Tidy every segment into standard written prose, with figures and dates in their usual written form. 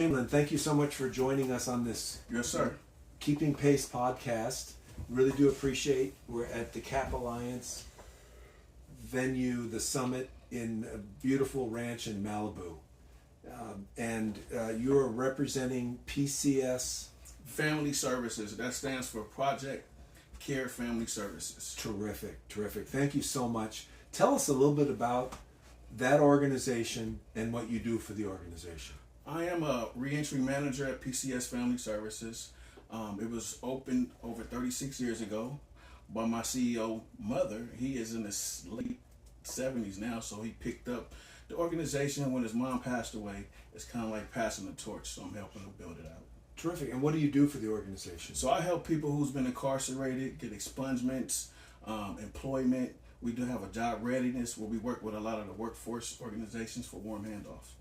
Chamberlain, thank you so much for joining us on this Yes, sir. Keeping Pace podcast. Really do appreciate. We're at the Cap Alliance venue, the summit in a beautiful ranch in Malibu. And you are representing PCS. Family Services. That stands for Project Care Family Services. Terrific, terrific. Thank you so much. Tell us a little bit about that organization and what you do for the organization. I am a reentry manager at PCS Family Services. It was opened over 36 years ago by my CEO mother. He is in his late 70s now, so he picked up the organization when his mom passed away. It's kind of like passing the torch, so I'm helping to build it out. Terrific. And what do you do for the organization? So I help people who's been incarcerated get expungements, employment. We do have a job readiness where we work with a lot of the workforce organizations for warm handoffs.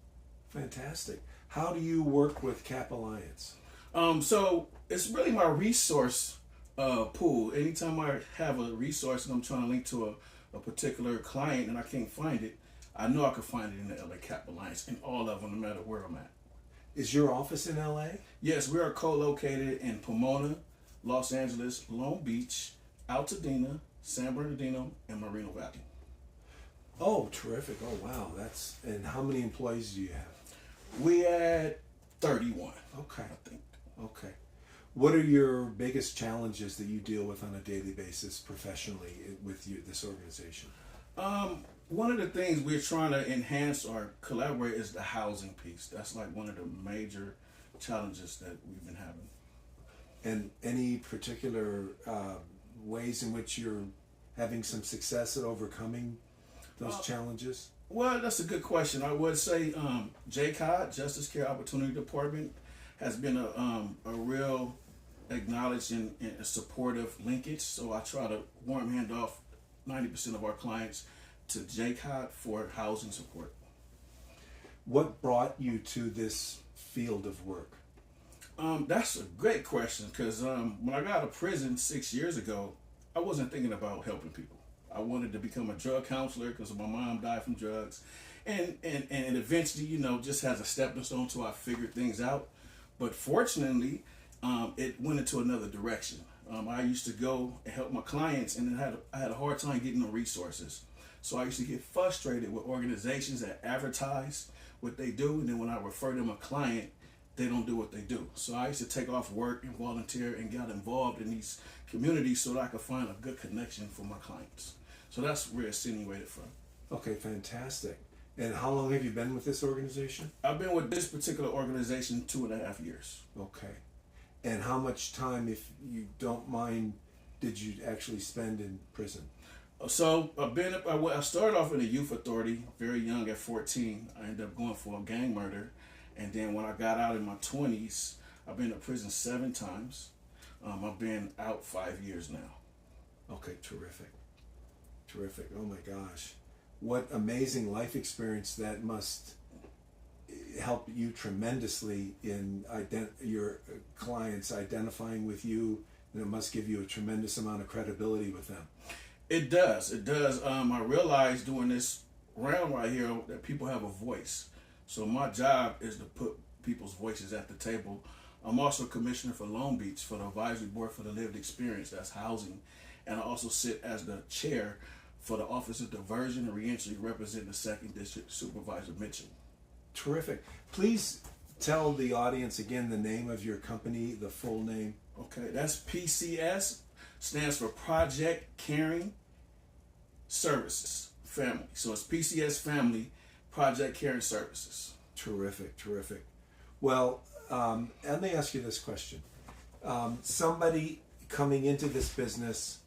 Fantastic. How do you work with Cap Alliance? So it's really my resource pool. Anytime I have a resource and I'm trying to link to a particular client and I can't find it, I know I can find it in the LA Cap Alliance, in all of them, no matter where I'm at. Is your office in LA? Yes, we are co-located in Pomona, Los Angeles, Long Beach, Altadena, San Bernardino, and Moreno Valley. Oh, terrific. Oh, wow. And how many employees do you have? We had 31. Okay. I think. Okay. What are your biggest challenges that you deal with on a daily basis professionally with this organization? One of the things we're trying to enhance or collaborate is the housing piece. That's like one of the major challenges that we've been having. And any particular ways in which you're having some success at overcoming those challenges? Well, that's a good question. I would say JCOD, Justice Care Opportunity Department, has been a real acknowledged and a supportive linkage. So I try to warm hand off 90% of our clients to JCOD for housing support. What brought you to this field of work? That's a great question because when I got out of prison 6 years ago, I wasn't thinking about helping people. I wanted to become a drug counselor because my mom died from drugs, and eventually, just as a stepping stone till I figured things out. But fortunately, it went into another direction. I used to go and help my clients, and I had a hard time getting the resources. So I used to get frustrated with organizations that advertise what they do, and then when I refer them a client, they don't do what they do. So I used to take off work and volunteer and got involved in these communities so that I could find a good connection for my clients. So that's where it's insinuated from. Okay, fantastic. And how long have you been with this organization? I've been with this particular organization 2.5 years. Okay. And how much time, if you don't mind, did you actually spend in prison? So I started off in the youth authority very young at 14. I ended up going for a gang murder. And then when I got out in my 20s, I've been to prison 7 times. I've been out 5 years now. Okay, terrific. Terrific. Oh my gosh. What amazing life experience that must help you tremendously in your clients identifying with you, and it must give you a tremendous amount of credibility with them. It does. It does. I realized doing this round right here that people have a voice. So my job is to put people's voices at the table. I'm also commissioner for Long Beach for the advisory board for the lived experience, that's housing. And I also sit as the chair for the Office of Diversion and Reentry, representing the 2nd District Supervisor Mitchell. Terrific. Please tell the audience again the name of your company, the full name. Okay, that's PCS, stands for Project Caring Services Family. So it's PCS Family, Project Caring Services. Terrific, terrific. Well, let me ask you this question. Somebody coming into this business,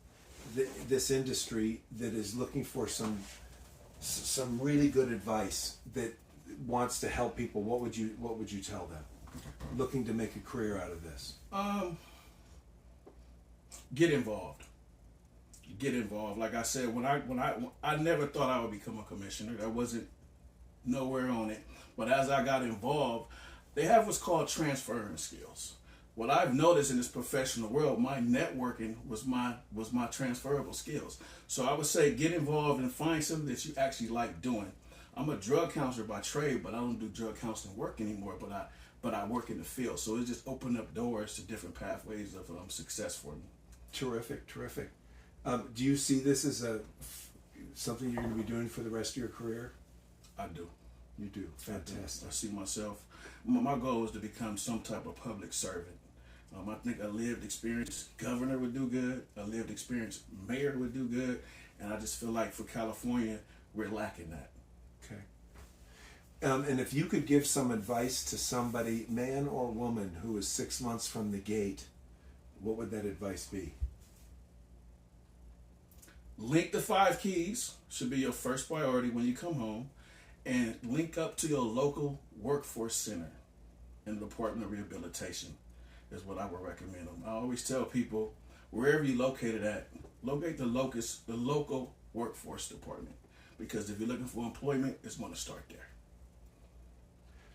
this industry, that is looking for some really good advice, that wants to help people, what would you tell them? Looking to make a career out of this. Get involved. Get involved. Like I said, when I never thought I would become a commissioner. That wasn't nowhere on it. But as I got involved, they have what's called transferring skills. What I've noticed in this professional world, my networking was my transferable skills. So I would say get involved and find something that you actually like doing. I'm a drug counselor by trade, but I don't do drug counseling work anymore. But but I work in the field. So it just opened up doors to different pathways of success for me. Terrific, terrific. Do you see this as something you're going to be doing for the rest of your career? I do. You do. Fantastic. I see myself. My goal is to become some type of public servant. I think a lived experience governor would do good. A lived experience mayor would do good. And I just feel like for California, we're lacking that. Okay. And if you could give some advice to somebody, man or woman, who is 6 months from the gate, what would that advice be? Link the 5 keys should be your first priority when you come home, and link up to your local workforce center in the Department of Rehabilitation is what I would recommend them. I always tell people, wherever you're located at, locate the local workforce department, because if you're looking for employment, it's going to start there.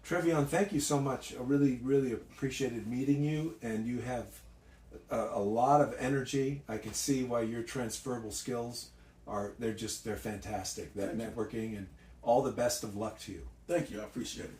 Trevion, thank you so much. I really, really appreciated meeting you, and you have a lot of energy. I can see why your transferable skills they're fantastic. That networking, and all the best of luck to you. Thank you. I appreciate it.